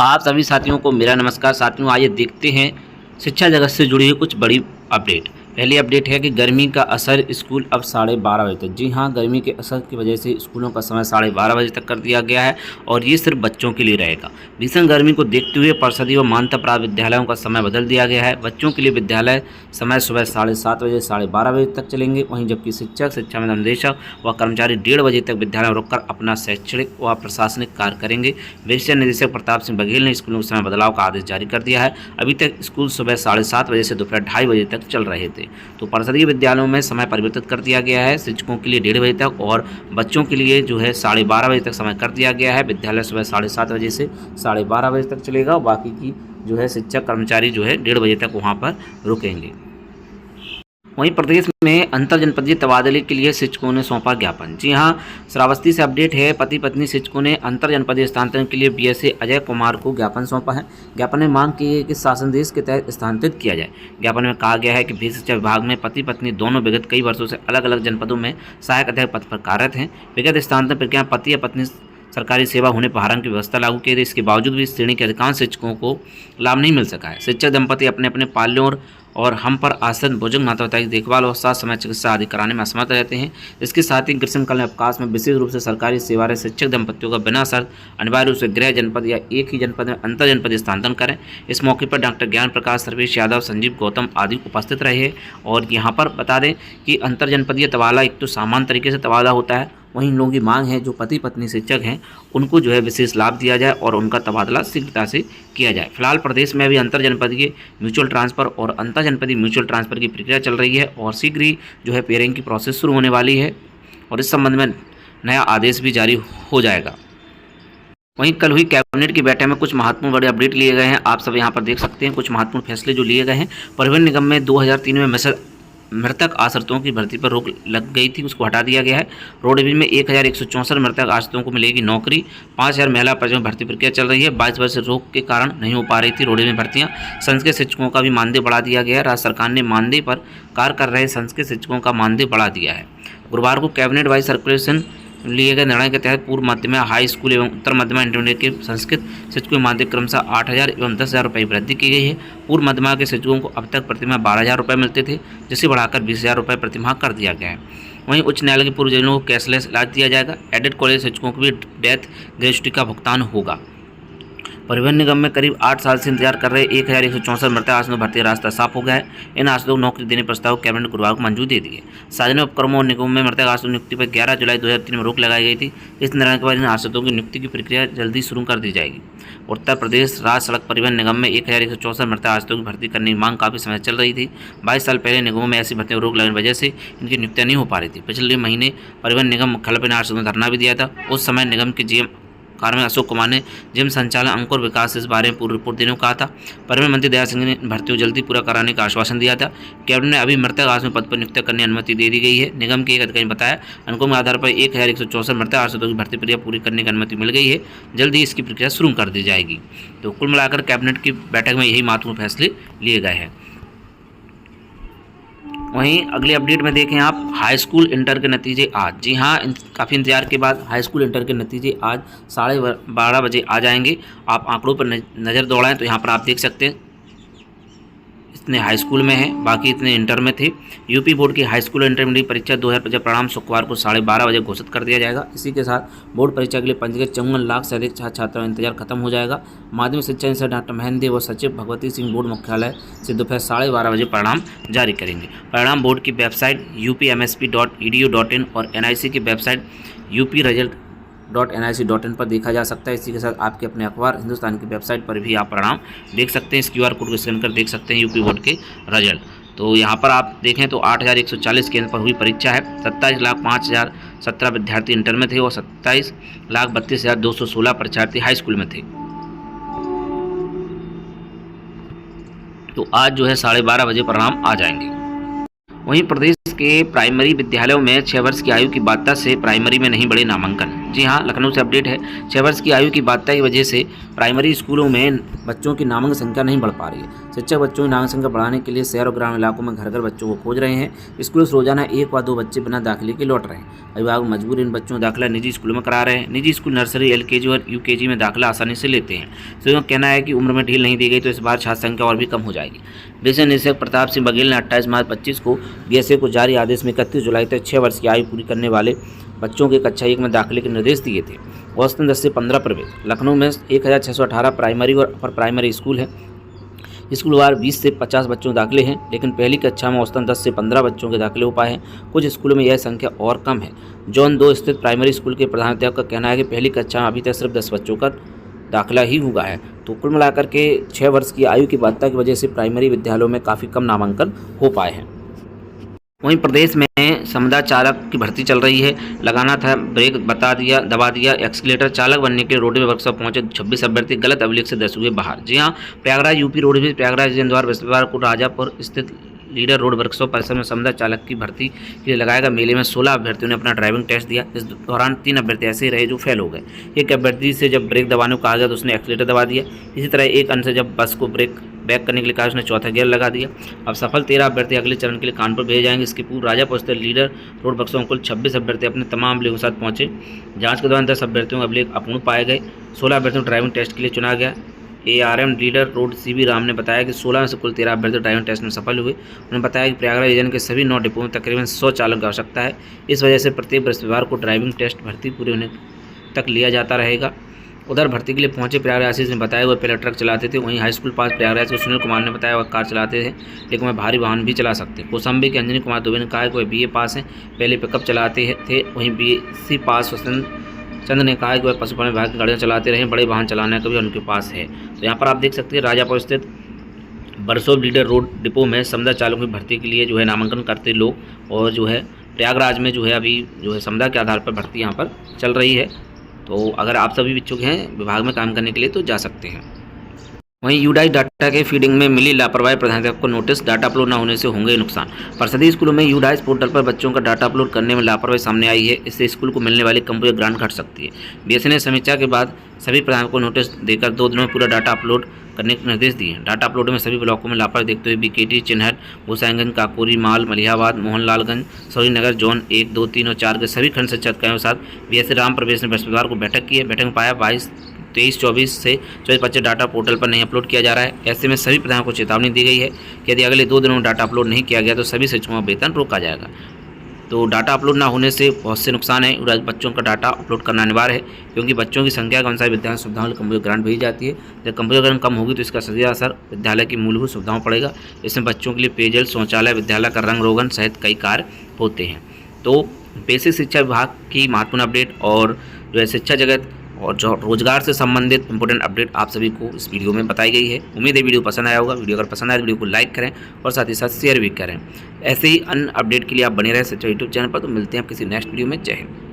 आप सभी साथियों को मेरा नमस्कार। साथियों, आइए देखते हैं शिक्षा जगत से जुड़ी हुई कुछ बड़ी अपडेट। पहली अपडेट है कि गर्मी का असर स्कूल अब 12:30 बजे तक। जी हाँ, गर्मी के असर की वजह से स्कूलों का समय 12:30 बजे तक कर दिया गया है और ये सिर्फ बच्चों के लिए रहेगा। भीषण गर्मी को देखते हुए परिषदीय व मान्यता प्राप्त विद्यालयों का समय बदल दिया गया है। बच्चों के लिए विद्यालय समय सुबह 7:30 बजे 12:30 बजे तक चलेंगे, वहीं जबकि शिक्षक, शिक्षा निदेशक व कर्मचारी 1:30 बजे तक विद्यालय में रुककर अपना शैक्षणिक व प्रशासनिक कार्य करेंगे। विषय निदेशक प्रताप सिंह बघेल ने स्कूलों के समय बदलाव का आदेश जारी कर दिया है। अभी तक स्कूल सुबह 7:30 बजे से दोपहर 2:30 बजे तक चल रहे थे, तो परिषदीय विद्यालयों में समय परिवर्तित कर दिया गया है। शिक्षकों के लिए 1:30 बजे तक और बच्चों के लिए जो है 12:30 बजे तक समय कर दिया गया है। विद्यालय सुबह 7:30 बजे से 12:30 बजे तक चलेगा और बाकी की जो है शिक्षक कर्मचारी जो है 1:30 बजे तक वहाँ पर रुकेंगे। वहीं प्रदेश में अंतर जनपदीय तबादले के लिए शिक्षकों ने सौंपा ज्ञापन। जी हां, श्रावस्ती से अपडेट है। पति पत्नी शिक्षकों ने अंतर जनपदीय स्थानांतरण के लिए बीएसए अजय कुमार को ज्ञापन सौंपा है। ज्ञापन में मांग की है कि शासनादेश के तहत स्थानांतरित किया जाए। ज्ञापन में कहा गया है कि भी शिक्षा विभाग में पति पत्नी दोनों विगत कई वर्षों से अलग अलग जनपदों में सहायक अध्यक्ष पद पर कार्यरत हैं। विगत स्थानांतरण प्रक्रिया पति या पत्नी सरकारी सेवा होने पर हारन की व्यवस्था लागू की गई। इसके बावजूद भी इस श्रेणी के अधिकांश शिक्षकों को लाभ नहीं मिल सका है। शिक्षक दंपति अपने अपने पाल्यों और हम पर आश्रित बुजुर्ग माता पिता की देखभाल और साथ समय चिकित्सा आदि कराने में असमर्थ रहते हैं। इसके साथ ही ग्रीष्मकालीन अवकाश में विशेष रूप से सरकारी सेवारत शिक्षक दंपतियों का बिना शर्त अनिवार्य रूप से गृह जनपद या एक ही जनपद में अंतर जनपद स्थानांतरण करें। इस मौके पर डॉक्टर ज्ञान प्रकाश, सर्वेश यादव, संजीव गौतम आदि उपस्थित रहे। और यहाँ पर बता दें कि अंतर जनपदीय तबादला एक तो सामान्य तरीके से तबादला होता है, वहीं इन लोगों की मांग है जो पति पत्नी शिक्षक हैं उनको जो है विशेष लाभ दिया जाए और उनका तबादला शीघ्रता से किया जाए। फिलहाल प्रदेश में अभी अंतर जनपदीय म्यूचुअल ट्रांसफ़र और अंतर जनपदीय म्यूचुअल ट्रांसफ़र की प्रक्रिया चल रही है और शीघ्र ही जो है पेयरिंग की प्रोसेस शुरू होने वाली है और इस संबंध में नया आदेश भी जारी हो जाएगा। वहीं कल हुई कैबिनेट की बैठक में कुछ महत्वपूर्ण बड़े अपडेट लिए गए हैं। आप सब यहाँ पर देख सकते हैं कुछ महत्वपूर्ण फैसले जो लिए गए हैं। परिवहन निगम में 2003 में मृतक आश्रितों की भर्ती पर रोक लग गई थी, उसको हटा दिया गया है। रोडवेज में 1164 मृतक आश्रितों को मिलेगी नौकरी। 5000 महिला पदों में भर्ती प्रक्रिया चल रही है। 22 वर्ष से रोक के कारण नहीं हो पा रही थी रोडवेज में भर्तियां। संस्कृत शिक्षकों का भी मानदेय बढ़ा दिया गया है। राज्य सरकार ने मानदेय पर कार्य कर रहे संस्कृत शिक्षकों का मानदेय बढ़ा दिया है। गुरुवार को कैबिनेट वाइज सर्कुलेशन लिए गए निर्णय के तहत पूर्व मध्यमा हाई स्कूल एवं उत्तर मध्यमा इंटरमीडिएट के संस्कृत शिक्षकों के मानदेय क्रमशः 8,000 एवं 10,000 रुपये की वृद्धि की गई है। पूर्व मध्यमा के शिक्षकों को अब तक प्रतिमाह 12,000 रुपये मिलते थे, जिसे बढ़ाकर 20,000 रुपये प्रतिमाह कर दिया गया है। वहीं उच्च न्यायालय के पूर्व जजों को कैशलेस इलाज दिया जाएगा। एडेड कॉलेज शिक्षकों को भी डेथ ग्रेजुटी का भुगतान होगा। परिवहन निगम में करीब 8 साल से इंतजार कर रहे 1164 मृतक आश्रितों भर्ती का रास्ता साफ हो गया है। इन आश्रितों को नौकरी देने प्रस्ताव कैबिनेट गुरुवार को मंजूरी दे दी है। सार्वजनिक उपक्रमों और निगमों में मृतक आश्रितों नियुक्ति पर 11 जुलाई 2003 में रोक लगाई गई थी। इस निर्णय के बाद इन आश्रितों की नियुक्ति की प्रक्रिया जल्दी शुरू कर दी जाएगी। उत्तर प्रदेश राज्य सड़क परिवहन निगम में 1164 मृतक आश्रितों की भर्ती करने की मांग काफ़ी समय चल रही थी। 22 साल पहले निगमों में ऐसी भर्तियों को रोक लगने की वजह से इनकी नियुक्तियाँ नहीं हो पा रही थी। पिछले महीने परिवहन निगम मुख्यालय पर आश्रितों ने धरना भी दिया था। उस समय निगम के जीएम कार्य अशोक कुमार ने जिम संचालन अंकुर विकास इस बारे में पूरी रिपोर्ट देने को कहा था। परिवहन मंत्री दया सिंह ने भर्तियों जल्दी पूरा कराने का आश्वासन दिया था। कैबिनेट ने अभी मृतक आश्रितों पद पर नियुक्त करने की अनुमति दे दी गई है। निगम के एक अधिकारी ने बताया अनुक्रम आधार पर 1164 मृतक आश्रितों की भर्ती प्रक्रिया पूरी करने की अनुमति मिल गई है। जल्द ही इसकी प्रक्रिया शुरू कर दी जाएगी। तो कुल मिलाकर कैबिनेट की बैठक में यही महत्वपूर्ण फैसले लिए गए हैं। वहीं अगली अपडेट में देखें आप हाई स्कूल इंटर के नतीजे आज। जी हाँ, काफ़ी इंतजार के बाद हाई स्कूल इंटर के नतीजे आज 12:30 बजे आ जाएंगे। आप आंकड़ों पर नज़र दौड़ाएं तो यहाँ पर आप देख सकते हैं इतने हाई स्कूल में हैं, बाकी इतने इंटर में थे। यूपी बोर्ड की हाई स्कूल इंटरमीडिएट परीक्षा 2025 परिणाम शुक्रवार को 12:30 बजे घोषित कर दिया जाएगा। इसी के साथ बोर्ड परीक्षा के लिए पंजीकृत 54 लाख से अधिक छात्र छात्राओं का इंतजार खत्म हो जाएगा। माध्यमिक शिक्षा निदेशक डॉक्टर महेंद्र देव व सचिव भगवती सिंह बोर्ड मुख्यालय से दोपहर 12:30 बजे परिणाम जारी करेंगे। परिणाम बोर्ड की वेबसाइट upmsp.edu.in और NIC की वेबसाइट upresult.nic.in पर देखा जा सकता है। इसी के साथ आपके अपने अखबार हिंदुस्तान की वेबसाइट पर भी आप परिणाम देख सकते हैं। इस QR कोड को स्कैन कर देख सकते हैं यूपी बोर्ड के रिजल्ट। तो यहाँ पर आप देखें तो 8,140 केंद्र पर हुई परीक्षा है। 27,05,017 विद्यार्थी इंटर में थे और 27,32,216 परीक्षार्थी हाई स्कूल में थे। तो आज जो है 12:30 बजे परिणाम आ जाएंगे। वहीं प्रदेश के प्राइमरी विद्यालयों में 6 वर्ष की आयु की बाध्यता से प्राइमरी में नहीं बढ़े नामांकन। जी हाँ, लखनऊ से अपडेट है। 6 वर्ष की आयु की बाध्यता की वजह से प्राइमरी स्कूलों में बच्चों की नामांकन संख्या नहीं बढ़ पा रही है। शिक्षक बच्चों की नामांकन संख्या बढ़ाने के लिए शहर और ग्रामीण इलाकों में घर घर बच्चों को खोज रहे हैं। स्कूलों से रोजाना 1 व 2 बच्चे बिना दाखिले के लौट रहे हैं। अभिभावक मजबूर इन बच्चों का दाखिला निजी स्कूलों में करा रहे हैं। निजी स्कूल नर्सरी, LKG और UKG में दाखिला आसानी से लेते हैं। सभी का कहना है कि उम्र में ढील नहीं दी गई तो इस बार छात्र संख्या और भी कम हो जाएगी। विषय निदेशक प्रताप सिंह बघेल ने 28 मार्च 25 को BSA को जारी आदेश में 31 जुलाई तक 6 वर्ष की आयु पूरी करने वाले बच्चों के कक्षा 1 में दाखिले के निर्देश दिए थे। औसतन 10 से 15 प्रवेश। लखनऊ में 1618 प्राइमरी और अपर प्राइमरी स्कूल हैं। स्कूलवार 20 से 50 बच्चों के दाखिले हैं, लेकिन पहली कक्षा में औसतन 10 से 15 बच्चों के दाखिले हो पाए हैं। कुछ स्कूलों में यह संख्या और कम है। जोन 2 स्थित प्राइमरी स्कूल के प्रधानाध्यापक का कहना है कि पहली कक्षा में अभी तक सिर्फ 10 बच्चों का दाखिला ही हुआ है। तो कुल मिलाकर के 6 वर्ष की आयु की बाध्यता की वजह से प्राइमरी विद्यालयों में काफ़ी कम नामांकन हो पाए हैं। वहीं प्रदेश में समदा चालक की भर्ती चल रही है। लगाना था ब्रेक दबा दिया एक्सीलेटर। चालक बनने के लिए रोडवेज वर्कशॉप पहुंचे 26 अभ्यर्थी गलत अभिलेख से 10 हुए बाहर। जी हां, प्रयागराज यूपी रोडवेज प्रयागराज द्वारा बृहस्पतिवार को राजापुर स्थित लीडर रोड वर्कशॉप परिसर में समदा चालक की भर्ती के लिए लगाएगा मेले में 16 अभ्यर्थियों ने अपना ड्राइविंग टेस्ट दिया। इस दौरान 3 अभ्यर्थी ऐसे रहे जो फेल हो गए। एक अभ्यर्थी से जब ब्रेक दबाने को कहा गया तो उसने एक्सीलेटर दबा दिया। इसी तरह एक अन्य से जब बस को बैक करने के लिए कहा उसने चौथा गियर लगा दिया। अब सफल 13 अभ्यर्थी अगले चरण के लिए कानपुर भेजे जाएंगे। इसके पूर्व राजापुर स्थित लीडर रोड वर्कशॉप कुल 26 अभ्यर्थी अपने तमाम अभिलेखों के साथ पहुंचे। जांच के दौरान 10 अभ्यर्थियों के अभिलेख अपूर्ण पाए गए। 16 अभ्यर्थियों को ड्राइविंग टेस्ट के लिए चुना गया। ARM leader road CB Ram ने बताया कि 16 में से कुल 13 अभ्यर्थी ड्राइविंग टेस्ट में सफल हुए। उन्होंने बताया कि प्रयागराज रीजन के सभी 9 डिपो में तकरीबन 100 चालक की आवश्यकता है। इस वजह से प्रत्येक बृहस्पतिवार को ड्राइविंग टेस्ट भर्ती पूरे होने तक लिया जाता रहेगा। उधर भर्ती के लिए पहुंचे प्रयागराज आशीष ने बताया वह पहले ट्रक चलाते थे। वहीं हाई स्कूल पास प्रयागराज के सुनील कुमार ने बताया वह कार चलाते थे, लेकिन वह भारी वाहन भी चला सकते। कौशाम्बी के अंजनी कुमार दुबे ने कहा कि वह BA पास हैं, पहले पिकअप चलाते थे। वहीं BSc पास वसंत चंद ने कहा कि वह पशुपालन विभाग की गाड़ियाँ चलाते रहे, बड़े वाहन चलाने का भी उनके पास है। तो यहाँ पर आप देख सकते हैं राजापुर स्थित बरसों लीडर रोड डिपो में समदा चालकों की भर्ती के लिए जो है नामांकन करते लोग, और जो है प्रयागराज में जो है अभी जो है समदा के आधार पर भर्ती यहाँ पर चल रही है। तो अगर आप सभी इच्छुक हैं विभाग में काम करने के लिए तो जा सकते हैं। वहीं UDAIS डाटा के फीडिंग में मिली लापरवाही प्रधानाध्यापक को नोटिस। डाटा अपलोड न होने से होंगे नुकसान। परिषदीय स्कूलों में UDAIS पोर्टल पर बच्चों का डाटा अपलोड करने में लापरवाही सामने आई है। इससे स्कूल को मिलने वाली कंप्यूटर ग्रांट घट सकती है। BSA ने समीक्षा के बाद सभी प्रधानाध्यापकों को नोटिस देकर 2 दिनों में पूरा डाटा अपलोड करने के निर्देश दिए। डाटा अपलोड में सभी ब्लॉकों में लापरवाही देखते हुए BKT, चिन्हट, गोसाईगंज, काकोरी, माल, मलिहाबाद, मोहनलालगंज, सौरीनगर जोन 1, 2, 3 और 4 के सभी खंड शिक्षा अधिकारियों के साथ BSA राम प्रवेश ने बृहस्पतिवार को बैठक की है। बैठक में पाया 23-24 से 24-25 डाटा पोर्टल पर नहीं अपलोड किया जा रहा है। ऐसे में सभी प्रधानों को चेतावनी दी गई है कि यदि अगले 2 दिनों में डाटा अपलोड नहीं किया गया तो सभी शिक्षकों का वेतन रोका जाएगा। तो डाटा अपलोड ना होने से बहुत से नुकसान है। बच्चों का डाटा अपलोड करना अनिवार्य है, क्योंकि बच्चों की संख्या के अनुसार विद्यालय सुविधाओं के लिए कंप्यूटर ग्रांट भेजी जाती है। जब कंप्यूटर ग्रांट कम होगी तो इसका सीधा असर विद्यालय की मूलभूत सुविधाओं पड़ेगा। इसमें बच्चों के लिए पेयजल, शौचालय, विद्यालय का रंग रोगन सहित कई कार्य होते हैं। तो बेसिक शिक्षा विभाग की महत्वपूर्ण अपडेट और जो है शिक्षा जगत और जो रोजगार से संबंधित इंपॉर्टेंट अपडेट आप सभी को इस वीडियो में बताई गई है। उम्मीद है वीडियो पसंद आया होगा। वीडियो अगर पसंद आए तो वीडियो को लाइक करें और साथ ही साथ शेयर भी करें। ऐसे ही अन्य अपडेट के लिए आप बने रहें सच्चा यूट्यूब चैनल पर। तो मिलते हैं आप किसी नेक्स्ट वीडियो में। जय हिंद।